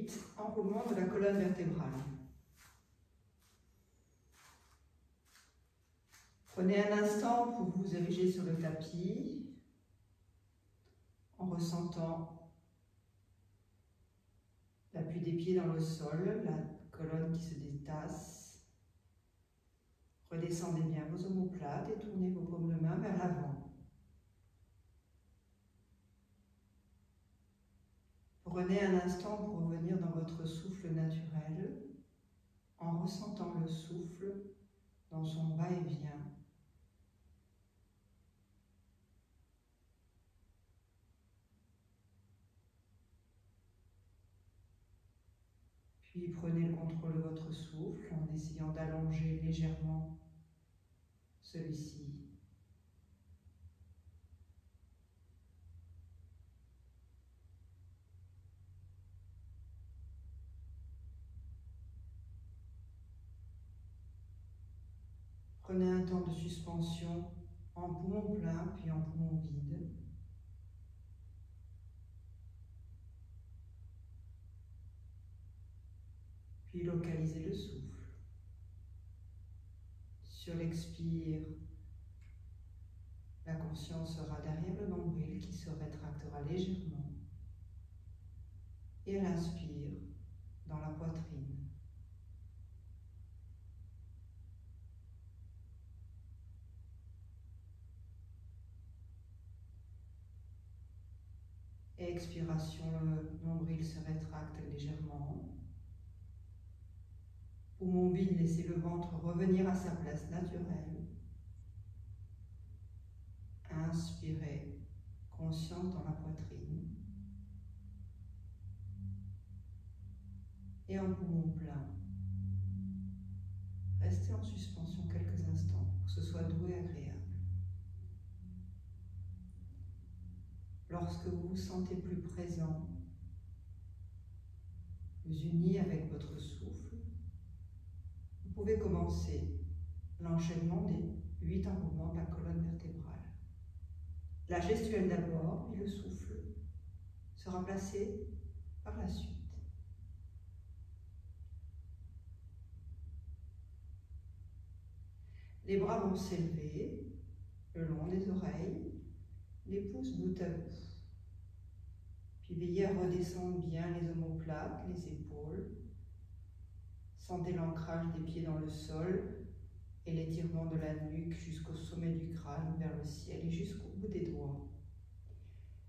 8, enroulement de la colonne vertébrale. Prenez un instant pour vous ériger sur le tapis en ressentant l'appui des pieds dans le sol, la colonne qui se détasse. Redescendez bien vos omoplates et tournez vos paumes de main vers l'avant. Prenez un instant pour revenir dans votre souffle naturel en ressentant le souffle dans son va-et-vient. Puis prenez le contrôle de votre souffle en essayant d'allonger légèrement celui-ci. Prenez un temps de suspension en poumon plein puis en poumon vide. Puis localisez le souffle. Sur l'expire, la conscience sera derrière le nombril qui se rétractera légèrement. Et à l'inspire, dans la poitrine. Et expiration, le nombril se rétracte légèrement. Poumon vide, laissez le ventre revenir à sa place naturelle. Inspirez, conscience dans la poitrine. Et en poumon plein. Restez en suspension quelques instants pour que ce soit doux et agréable. Lorsque vous vous sentez plus présent, vous unis avec votre souffle, vous pouvez commencer l'enchaînement des 8 enroulements de la colonne vertébrale. La gestuelle d'abord, puis le souffle sera placé par la suite. Les bras vont s'élever le long des oreilles, les pouces bout à bout. Puis veillez à redescendre bien les omoplates, les épaules. Sentez l'ancrage des pieds dans le sol et l'étirement de la nuque jusqu'au sommet du crâne, vers le ciel et jusqu'au bout des doigts.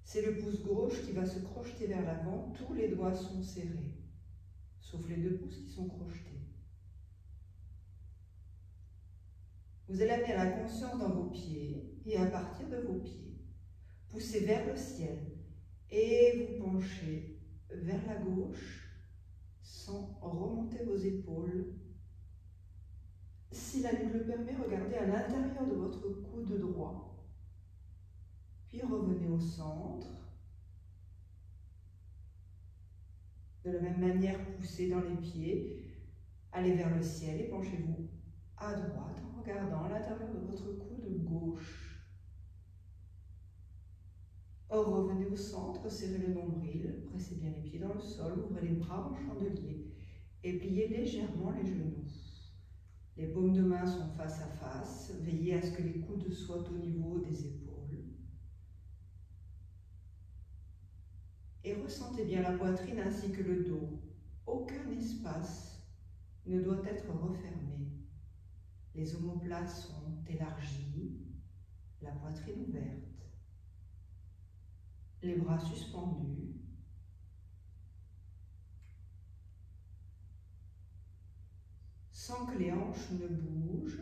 C'est le pouce gauche qui va se crocheter vers l'avant, tous les doigts sont serrés, sauf les 2 pouces qui sont crochetés. Vous allez amener la conscience dans vos pieds et à partir de vos pieds, poussez vers le ciel et vous penchez vers la gauche sans remonter vos épaules. Si la nuque le permet, regardez à l'intérieur de votre coude droit. Puis revenez au centre. De la même manière, poussez dans les pieds, allez vers le ciel et penchez-vous à droite en regardant à l'intérieur de votre coude gauche. Revenez au centre, serrez le nombril, pressez bien les pieds dans le sol, ouvrez les bras en chandelier et pliez légèrement les genoux. Les paumes de main sont face à face, veillez à ce que les coudes soient au niveau des épaules. Et ressentez bien la poitrine ainsi que le dos. Aucun espace ne doit être refermé. Les omoplates sont élargies, la poitrine ouverte. Les bras suspendus. Sans que les hanches ne bougent,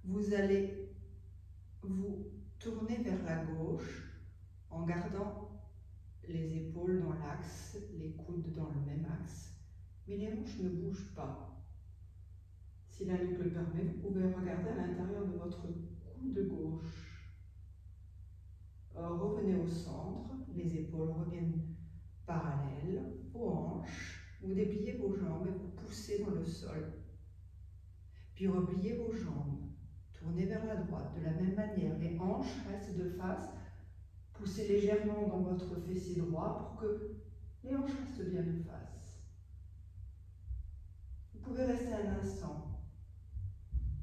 vous allez vous tourner vers la gauche en gardant les épaules dans l'axe, les coudes dans le même axe, mais les hanches ne bougent pas. Si la nuque le permet, vous pouvez regarder à l'intérieur de votre coude gauche. Revenez au centre, les épaules reviennent parallèles aux hanches. Vous dépliez vos jambes et vous poussez dans le sol. Puis repliez vos jambes, tournez vers la droite. De la même manière, les hanches restent de face. Poussez légèrement dans votre fessier droit pour que Les hanches restent bien de face. Vous pouvez rester un instant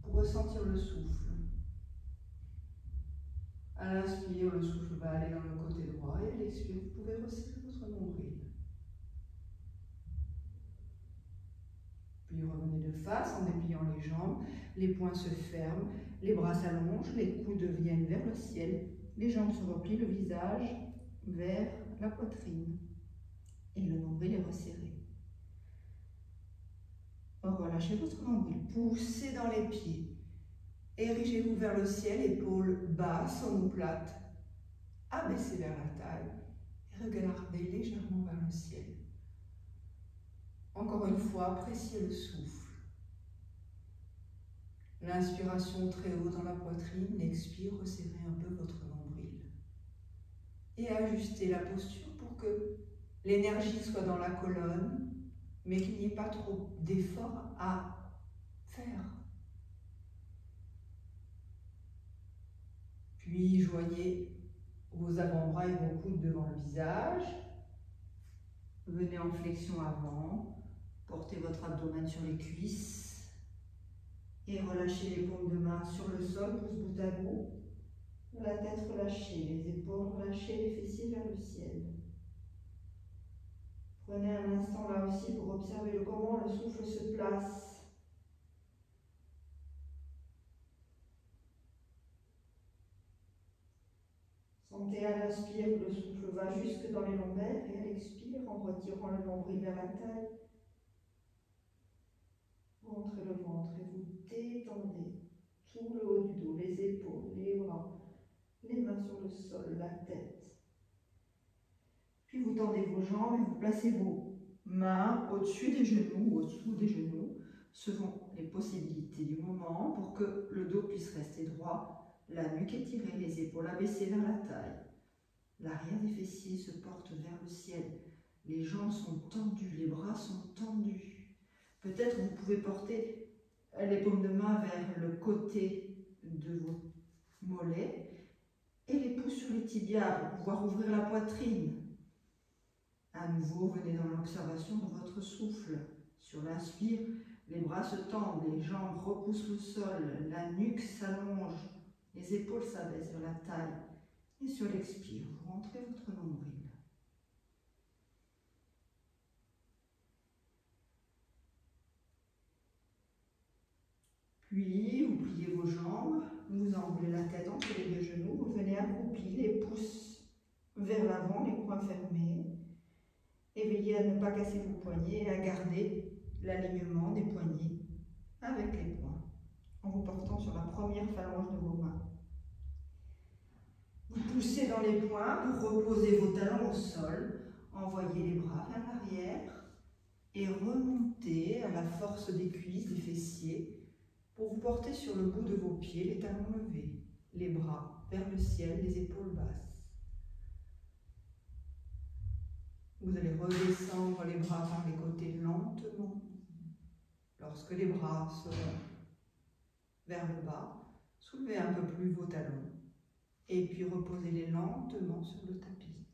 pour ressentir le souffle. À l'inspire, le souffle va aller dans le côté droit et à l'expire, vous pouvez resserrer votre nombril. Puis revenez de face en dépliant les jambes, les poings se ferment, les bras s'allongent, les coudes viennent vers le ciel, les jambes se replient, le visage vers la poitrine et le nombril est resserré. Relâchez votre nombril, poussez dans les pieds, érigez-vous vers le ciel, épaules basses, omoplates, abaissez vers la taille et regardez légèrement vers le ciel. Encore une fois, appréciez le souffle. L'inspiration très haut dans la poitrine, l'expire, resserrez un peu votre nombril. Et ajustez la posture pour que l'énergie soit dans la colonne, mais qu'il n'y ait pas trop d'efforts à faire. Puis joignez vos avant-bras et vos coudes devant le visage. Venez en flexion avant. Portez votre abdomen sur les cuisses et relâchez les paumes de main sur le sol, pouce bout à bout. La tête relâchée, les épaules relâchées, les fessiers vers le ciel. Prenez un instant là aussi pour observer comment le souffle se place. Sentez à l'inspire, le souffle va jusque dans les lombaires et à l'expire, en retirant le nombril vers la taille. Rentrez le ventre et vous détendez tout le haut du dos, les épaules, les bras, les mains sur le sol, la tête. Puis vous tendez vos jambes et vous placez vos mains au-dessus des genoux ou au-dessous des genoux, selon les possibilités du moment, pour que le dos puisse rester droit, la nuque étirée, les épaules abaissées vers la taille. L'arrière des fessiers se porte vers le ciel. Les jambes sont tendues, les bras sont tendus. Peut-être vous pouvez porter les paumes de main vers le côté de vos mollets et les pouces sur les tibias pour pouvoir ouvrir la poitrine. À nouveau, venez dans l'observation de votre souffle. Sur l'inspire, les bras se tendent, les jambes repoussent le sol, la nuque s'allonge, les épaules s'abaissent vers la taille. Et sur l'expire, vous rentrez votre nombril. Puis, vous pliez vos jambes, vous enroulez la tête entre les deux genoux, vous venez accroupi, les pouces vers l'avant, les poings fermés. Et veillez à ne pas casser vos poignets et à garder l'alignement des poignets avec les poings, en vous portant sur la première phalange de vos mains. Vous poussez dans les poings pour reposer vos talons au sol, envoyez les bras vers l'arrière et remontez à la force des cuisses, des fessiers, pour vous porter sur le bout de vos pieds, les talons levés, les bras vers le ciel, les épaules basses. Vous allez redescendre les bras par les côtés lentement. Lorsque les bras seront vers le bas, soulevez un peu plus vos talons et puis reposez-les lentement sur le tapis.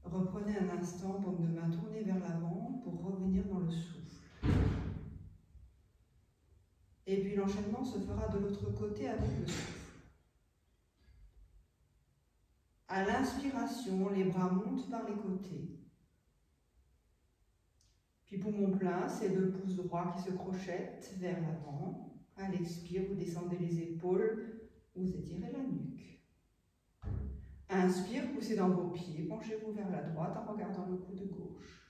Reprenez un instant, paume de main tournée vers l'avant pour revenir dans le souffle. Et puis l'enchaînement se fera de l'autre côté avec le souffle. À l'inspiration, les bras montent par les côtés. Puis poumon plein, c'est le pouce droit qui se crochettent vers l'avant. À l'expire, vous descendez les épaules, vous étirez la nuque. Inspire, poussez dans vos pieds, penchez-vous vers la droite en regardant le coude gauche.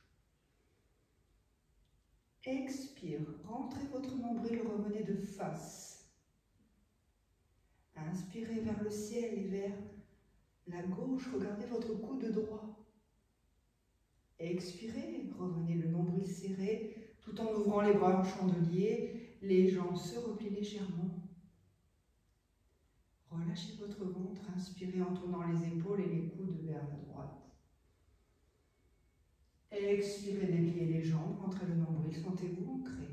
Expire, rentrez votre nombril, revenez de face. Inspirez vers le ciel et vers la gauche, regardez votre coude droit. Expirez, revenez le nombril serré, tout en ouvrant les bras en chandelier, les jambes se replient légèrement. Relâchez votre ventre, inspirez en tournant les épaules et les coudes vers la droite. Expirez, dépliez les jambes, rentrez le nombril, sentez-vous ancré.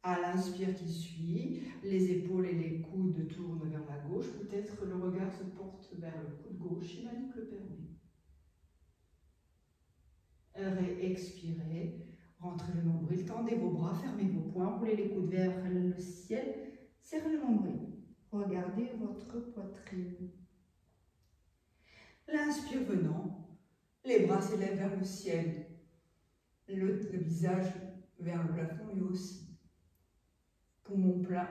À l'inspire qui suit, les épaules et les coudes tournent vers la gauche. Peut-être le regard se porte vers le coude gauche si la nuque le permet. Expirez, rentrez le nombril, tendez vos bras, fermez vos poings, roulez les coudes vers le ciel, serrez le nombril. Regardez votre poitrine. L'inspire venant, les bras s'élèvent vers le ciel, le visage vers le plafond lui aussi. Poumon plein,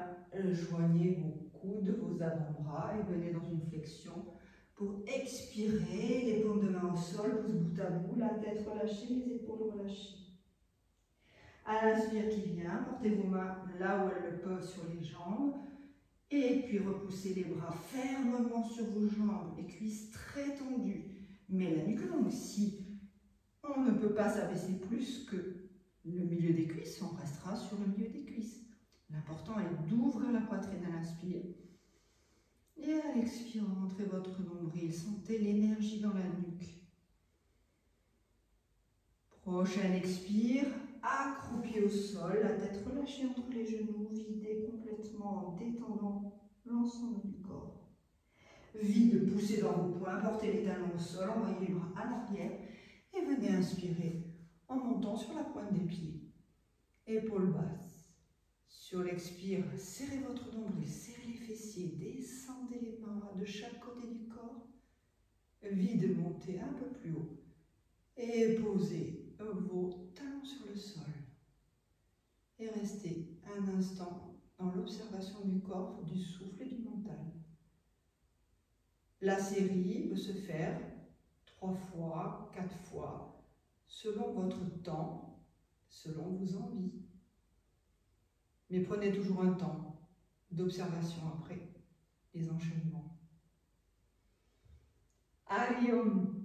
joignez vos coudes, vos avant-bras et venez dans une flexion pour expirer, les paumes de main au sol, pouce bout à bout, la tête relâchée, les épaules relâchées. À l'inspire qui vient, portez vos mains là où elles le peuvent sur les jambes et puis repoussez les bras fermement sur vos jambes, les cuisses très tendues, mais la nuque longue. Si on ne peut pas s'abaisser plus que le milieu des cuisses, on restera sur le milieu des cuisses. L'important est d'ouvrir la poitrine à l'inspire. Et à l'expire, rentrez votre nombril. Sentez l'énergie dans la nuque. Prochaine expire, accroupi au sol, la tête relâchée entre les genoux, videz complètement en détendant l'ensemble du corps. Vide, poussez dans vos poings, portez les talons au sol, envoyez les bras à l'arrière et venez inspirer en montant sur la pointe des pieds. Épaules basses. Sur l'expire, serrez votre nombril, serrez les fessiers, descendez les mains de chaque côté du corps. Vide, montez un peu plus haut et posez vos talons sur le sol. Et restez un instant dans l'observation du corps, du souffle et du mental. La série peut se faire 3 fois, 4 fois, selon votre temps, selon vos envies. Mais prenez toujours un temps d'observation après les enchaînements. Hariom.